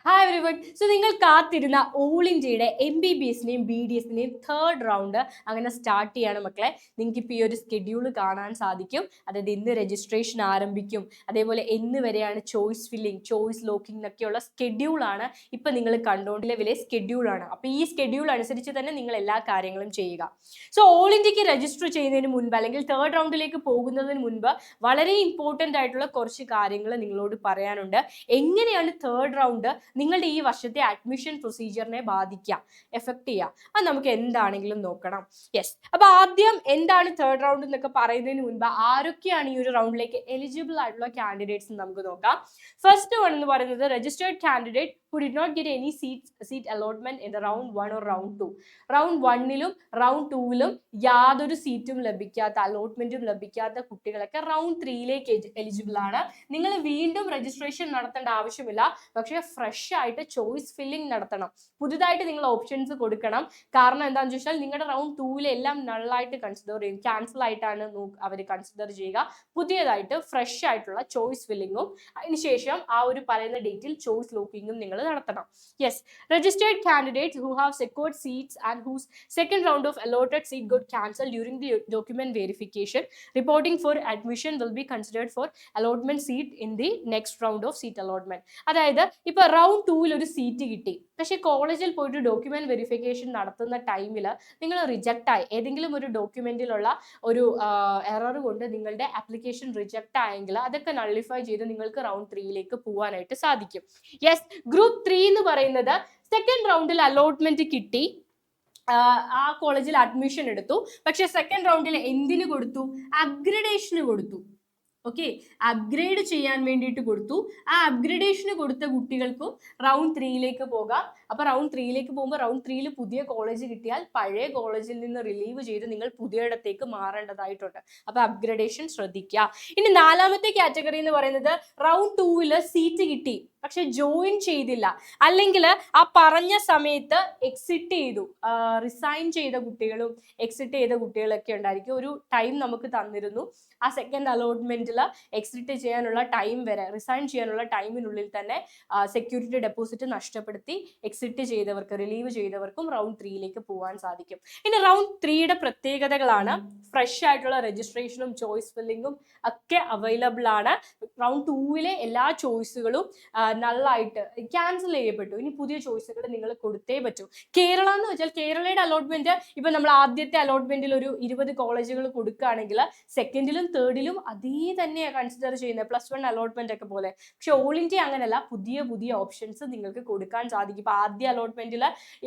Hi everyone. So നിങ്ങൾ കാത്തിരുന്ന all ഇന്ത്യയുടെ MBBSന്റെയും BDSന്റെയും തേർഡ് റൗണ്ട് അങ്ങനെ സ്റ്റാർട്ട് ചെയ്യാണ് മക്കളെ. നിങ്ങൾക്ക് ഇപ്പോൾ ഈ ഒരു സ്കെഡ്യൂൾ കാണാൻ സാധിക്കും. അതായത് ഇന്ന് രജിസ്ട്രേഷൻ ആരംഭിക്കും, അതേപോലെ എന്ന് വരെയാണ് ചോയ്സ് ഫില്ലിംഗ്, ചോയ്സ് ലോക്കിംഗ് എന്നൊക്കെയുള്ള സ്കെഡ്യൂളാണ് ഇപ്പം നിങ്ങൾ കണ്ടുകൊണ്ട് നിലവിലെ സ്കെഡ്യൂളാണ്. അപ്പോൾ ഈ സ്കെഡ്യൂൾ അനുസരിച്ച് തന്നെ നിങ്ങൾ എല്ലാ കാര്യങ്ങളും ചെയ്യുക. സോ ഓൾ ഇന്ത്യക്ക് രജിസ്റ്റർ ചെയ്യുന്നതിന് മുൻപ് അല്ലെങ്കിൽ തേർഡ് റൗണ്ടിലേക്ക് പോകുന്നതിന് മുൻപ് വളരെ ഇമ്പോർട്ടൻ്റ് ആയിട്ടുള്ള കുറച്ച് കാര്യങ്ങൾ നിങ്ങളോട് പറയാനുണ്ട്. എങ്ങനെയാണ് തേർഡ് റൗണ്ട് നിങ്ങളുടെ ഈ വർഷത്തെ അഡ്മിഷൻ പ്രൊസീജിയറിനെ ബാധിക്കുക, എഫക്ട് ചെയ്യുക, അത് നമുക്ക് എന്താണെങ്കിലും നോക്കണം. യെസ്, അപ്പൊ ആദ്യം എന്താണ് തേർഡ് റൗണ്ട് എന്നൊക്കെ പറയുന്നതിന് മുൻപ് ആരൊക്കെയാണ് ഈ ഒരു റൗണ്ടിലേക്ക് എലിജിബിൾ ആയിട്ടുള്ള കാൻഡിഡേറ്റ്സ് നമുക്ക് നോക്കാം. ഫസ്റ്റ് വൺ എന്ന് പറയുന്നത് registered candidate who did not get any seat allotment in the round 1 or round 2. Round 1ലും round 2ലും യാതൊരു സീറ്റും ലഭിക്കാത്ത, അലോട്ട്മെന്റും ലഭിക്കാത്ത കുട്ടികളൊക്കെ റൗണ്ട് 3ലേക്ക് എലിജിബിൾ ആണ്. നിങ്ങൾ വീണ്ടും രജിസ്ട്രേഷൻ നടത്തേണ്ട ആവശ്യമില്ല, പക്ഷേ ഫ്രഷ് ആയിട്ട് ചോയ്സ് ഫില്ലിംഗ് നടത്തണം. പുതുതായിട്ട് നിങ്ങൾ ഓപ്ഷൻസ് കൊടുക്കണം. കാരണം എന്താണെന്ന് ചോദിച്ചാൽ നിങ്ങളുടെ റൗണ്ട് 2ലെ എല്ലാം നള്ളായിട്ട് കൺസിഡർ ചെയ്യും, ക്യാൻസൽ ആയിട്ടാണ് അവർ കൺസിഡർ ചെയ്യുക. പുതിയതായിട്ട് ഫ്രഷ് ആയിട്ടുള്ള ചോയ്സ് ഫില്ലിങ്ങും അതിനുശേഷം ആ ഒരു പറയുന്ന ഡേറ്റിൽ ചോയ്സ് ലോക്കിങ്ങും നിങ്ങൾ നടത്തണം. Yes, registered candidates who have secured seats and whose second round of allotted seat got cancelled during the document verification, reporting for admission will be considered for allotment seat in the next round of seat allotment. അതായത് ഇപ്പൊ round 2ൽ ഒരു seat കിട്ടി, പക്ഷെ കോളേജിൽ പോയിട്ട് document verification നടത്തുന്ന ടൈമിൽ നിങ്ങൾ റിജക്റ്റ് ആയി, ഏതെങ്കിലും ഒരു ഡോക്യുമെന്റിലുള്ള ഒരു എറർ കൊണ്ട് നിങ്ങളുടെ ആപ്ലിക്കേഷൻ റിജക്റ്റ് ആയെങ്കിൽ അതൊക്കെ നള്ളിഫൈ ചെയ്ത് നിങ്ങൾക്ക് റൗണ്ട് 3ലേക്ക് പോകാനായിട്ട് സാധിക്കും. യെസ്, ഗ്രൂപ്പ് 3 എന്ന് പറയുന്നത് സെക്കൻഡ് റൗണ്ടിൽ അലോട്ട്മെന്റ് കിട്ടി, ആ കോളേജിൽ അഡ്മിഷൻ എടുത്തു, പക്ഷെ സെക്കൻഡ് റൗണ്ടിൽ എന്തിനു കൊടുത്തു? അപ്ഗ്രഡേഷന് കൊടുത്തു. ഓക്കെ, അപ്ഗ്രേഡ് ചെയ്യാൻ വേണ്ടിയിട്ട് കൊടുത്തു. ആ അപ്ഗ്രഡേഷന് കൊടുത്ത കുട്ടികൾക്കും റൗണ്ട് 3ലേക്ക് പോകാം. അപ്പൊ റൗണ്ട് 3ലേക്ക് പോകുമ്പോൾ റൗണ്ട് 3ൽ പുതിയ കോളേജ് കിട്ടിയാൽ പഴയ കോളേജിൽ നിന്ന് റിലീവ് ചെയ്ത് നിങ്ങൾ പുതിയയിടത്തേക്ക് മാറേണ്ടതായിട്ടുണ്ട്. അപ്പൊ അപ്ഗ്രഡേഷൻ ശ്രദ്ധിക്കുക. ഇനി നാലാമത്തെ കാറ്റഗറി എന്ന് പറയുന്നത് റൗണ്ട് 2ൽ സീറ്റ് കിട്ടി, പക്ഷെ ജോയിൻ ചെയ്തില്ല, അല്ലെങ്കിൽ ആ പറഞ്ഞ സമയത്ത് എക്സിറ്റ് ചെയ്തു, റിസൈൻ ചെയ്ത കുട്ടികളും എക്സിറ്റ് ചെയ്ത കുട്ടികളൊക്കെ ഉണ്ടായിരിക്കും. ഒരു ടൈം നമുക്ക് തന്നിരുന്നു, ആ സെക്കൻഡ് അലോട്ട്മെന്റിൽ എക്സിറ്റ് ചെയ്യാനുള്ള ടൈം വരെ, റിസൈൻ ചെയ്യാനുള്ള ടൈമിനുള്ളിൽ തന്നെ സെക്യൂരിറ്റി ഡെപ്പോസിറ്റ് നഷ്ടപ്പെടുത്തി എക്സിറ്റ് ചെയ്തവർക്ക്, റിലീവ് ചെയ്തവർക്കും റൗണ്ട് 3ലേക്ക് പോകാൻ സാധിക്കും. ഇനി റൗണ്ട് 3യുടെ പ്രത്യേകതകളാണ് ഫ്രഷ് ആയിട്ടുള്ള രജിസ്ട്രേഷനും ചോയ്സ് ഫില്ലിങ്ങും ഒക്കെ അവൈലബിൾ ആണ്. റൗണ്ട് 2ലെ എല്ലാ ചോയ്സുകളും നള്ളായിട്ട് ക്യാൻസൽ ചെയ്യപ്പെട്ടു. ഇനി പുതിയ ചോയ്സുകൾ നിങ്ങൾ കൊടുത്തേ പറ്റൂ. കേരള എന്ന് വെച്ചാൽ കേരളയുടെ അലോട്ട്മെന്റ് ഇപ്പൊ നമ്മൾ ആദ്യത്തെ അലോട്ട്മെന്റിൽ ഒരു 20 കോളേജുകൾ കൊടുക്കുകയാണെങ്കിൽ സെക്കൻഡിലും തേർഡിലും അതേ തന്നെയാണ് കൺസിഡർ ചെയ്യുന്നത്, +1 അലോട്ട്മെന്റ് ഒക്കെ പോലെ. പക്ഷെ ഓൾ ഇന്ത്യ അങ്ങനെയല്ല, പുതിയ പുതിയ ഓപ്ഷൻസ് നിങ്ങൾക്ക് കൊടുക്കാൻ സാധിക്കും. ഇപ്പൊ ആദ്യ അലോട്ട്മെന്റിൽ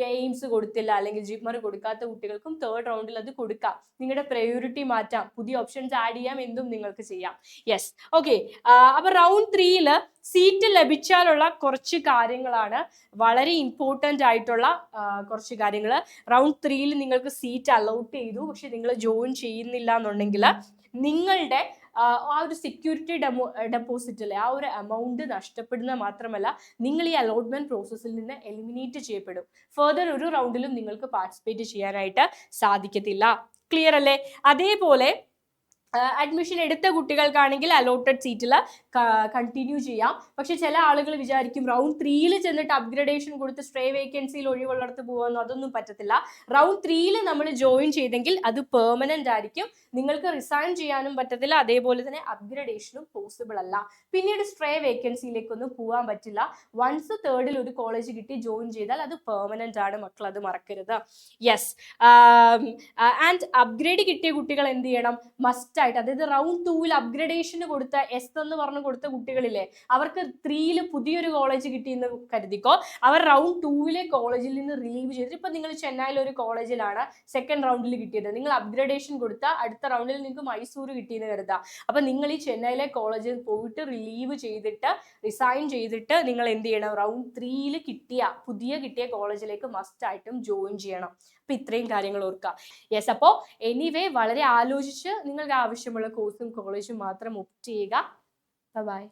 എയിംസ് കൊടുത്തില്ല അല്ലെങ്കിൽ ജിപ്മർ കൊടുക്കാത്ത കുട്ടികൾക്കും തേർഡ് റൗണ്ടിൽ അത് കൊടുക്കാം. നിങ്ങളുടെ പ്രയോറിറ്റി മാറ്റാം, പുതിയ ഓപ്ഷൻസ് ആഡ് ചെയ്യാം, എന്തും നിങ്ങൾക്ക് ചെയ്യാം. Yes, okay. അപ്പൊ റൗണ്ട് 3ൽ സീറ്റ് ലഭിച്ചാലുള്ള കുറച്ച് കാര്യങ്ങളാണ്, വളരെ ഇമ്പോർട്ടൻ്റ് ആയിട്ടുള്ള കുറച്ച് കാര്യങ്ങൾ. റൗണ്ട് 3ൽ നിങ്ങൾക്ക് സീറ്റ് അലോട്ട് ചെയ്തു, പക്ഷെ നിങ്ങൾ ജോയിൻ ചെയ്യുന്നില്ല എന്നുണ്ടെങ്കിൽ നിങ്ങളുടെ ആ ഒരു സെക്യൂരിറ്റി ഡെപ്പോസിറ്റിലെ ആ ഒരു എമൗണ്ട് നഷ്ടപ്പെടുന്ന മാത്രമല്ല, നിങ്ങൾ ഈ അലോട്ട്മെന്റ് പ്രോസസ്സിൽ നിന്ന് എലിമിനേറ്റ് ചെയ്യപ്പെടും. ഫർദർ ഒരു റൗണ്ടിലും നിങ്ങൾക്ക് പാർട്ടിസിപ്പേറ്റ് ചെയ്യാനായിട്ട് സാധിക്കത്തില്ല. ക്ലിയർ അല്ലേ? അതേപോലെ അഡ്മിഷൻ എടുത്ത കുട്ടികൾക്കാണെങ്കിൽ അലോട്ടഡ് സീറ്റിൽ കണ്ടിന്യൂ ചെയ്യാം. പക്ഷെ ചില ആളുകൾ വിചാരിക്കും റൗണ്ട് 3ൽ ചെന്നിട്ട് അപ്ഗ്രഡേഷൻ കൊടുത്ത് സ്ട്രേ വേക്കൻസിയിൽ ഒഴിവുള്ളിടത്ത് പോകാമെന്ന്. അതൊന്നും പറ്റത്തില്ല. റൗണ്ട് 3ൽ നമ്മൾ ജോയിൻ ചെയ്തെങ്കിൽ അത് പെർമനന്റ് ആയിരിക്കും, നിങ്ങൾക്ക് റിസൈൻ ചെയ്യാനും പറ്റത്തില്ല, അതേപോലെ തന്നെ അപ്ഗ്രഡേഷനും പോസിബിൾ അല്ല. പിന്നീട് സ്ട്രേ വേക്കൻസിയിലേക്കൊന്നും പോകാൻ പറ്റില്ല. വൺസ് തേർഡിൽ ഒരു കോളേജ് കിട്ടി ജോയിൻ ചെയ്താൽ അത് പെർമനന്റ് ആണ് മക്കൾ, അത് മറക്കരുത്. യെസ്, ആൻഡ് അപ്ഗ്രേഡ് കിട്ടിയ കുട്ടികൾ എന്ത് ചെയ്യണം? മസ്റ്റ് ആയിട്ട്, അതായത് റൗണ്ട് 2ൽ അപ്ഗ്രഡേഷന് കൊടുത്ത എസ് എന്ന് പറഞ്ഞു കൊടുത്ത കുട്ടികളില്ലേ, അവർക്ക് 3ൽ പുതിയൊരു കോളേജ് കിട്ടിയെന്ന് കരുതിക്കോ. അവർ റൗണ്ട് 2ലെ കോളേജിൽ നിന്ന് റിലീവ് ചെയ്തിട്ട്, ഇപ്പൊ നിങ്ങൾ ചെന്നൈയിൽ ഒരു കോളേജിലാണ് സെക്കൻഡ് റൗണ്ടിൽ കിട്ടിയത്, നിങ്ങൾ അപ്ഗ്രഡേഷൻ കൊടുത്ത അടുത്ത റൗണ്ടിൽ നിങ്ങൾക്ക് മൈസൂർ കിട്ടിയെന്ന് കരുതാം. അപ്പൊ നിങ്ങൾ ഈ ചെന്നൈയിലെ കോളേജിൽ പോയിട്ട് റിലീവ് ചെയ്തിട്ട് റിസൈൻ ചെയ്തിട്ട് നിങ്ങൾ എന്ത് ചെയ്യണം? റൗണ്ട് 3ൽ പുതിയ കിട്ടിയ കോളേജിലേക്ക് മസ്റ്റ് ആയിട്ടും ജോയിൻ ചെയ്യണം. അപ്പൊ ഇത്രയും കാര്യങ്ങൾ ഓർക്കുക. യെസ്, അപ്പോൾ എനിവേ വളരെ ആലോചിച്ച് നിങ്ങൾക്ക് ആവശ്യമുള്ള കോഴ്സും കോളേജും മാത്രം ഒപ്റ്റ് ചെയ്യുക. ബൈ.